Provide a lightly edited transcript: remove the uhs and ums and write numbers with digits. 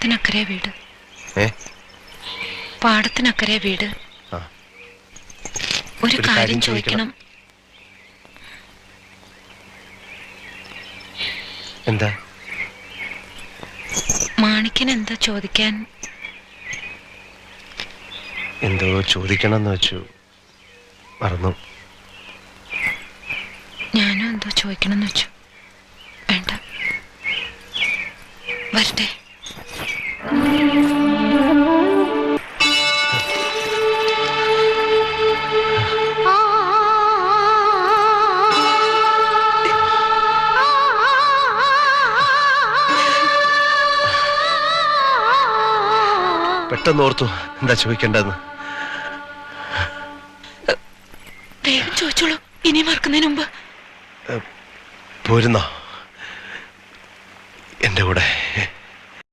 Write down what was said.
പാടത്തിനക്കരെ വീട്. പാടത്തിനക്കരെ വീട്. ഒരു കാര്യം ചോദിക്കണം. എന്താ? മാണിക്കൻ എന്താ ചോദിക്കാൻ? എന്തോ ചോദിക്കണമെന്ന് വെച്ചു, മറന്നു. ഞാനും എന്തോ ചോദിക്കണമെന്ന് വെച്ചു. വേണ്ട, വരട്ടെ. പെട്ടെന്ന് ഓർത്തു എന്താ ചോദിക്കേണ്ടതെന്ന്. വേഗം ചോദിച്ചോളൂ, ഇനി മറക്കുന്നതിന് മുമ്പ്. പോരുന്നോ എന്റെ കൂടെ?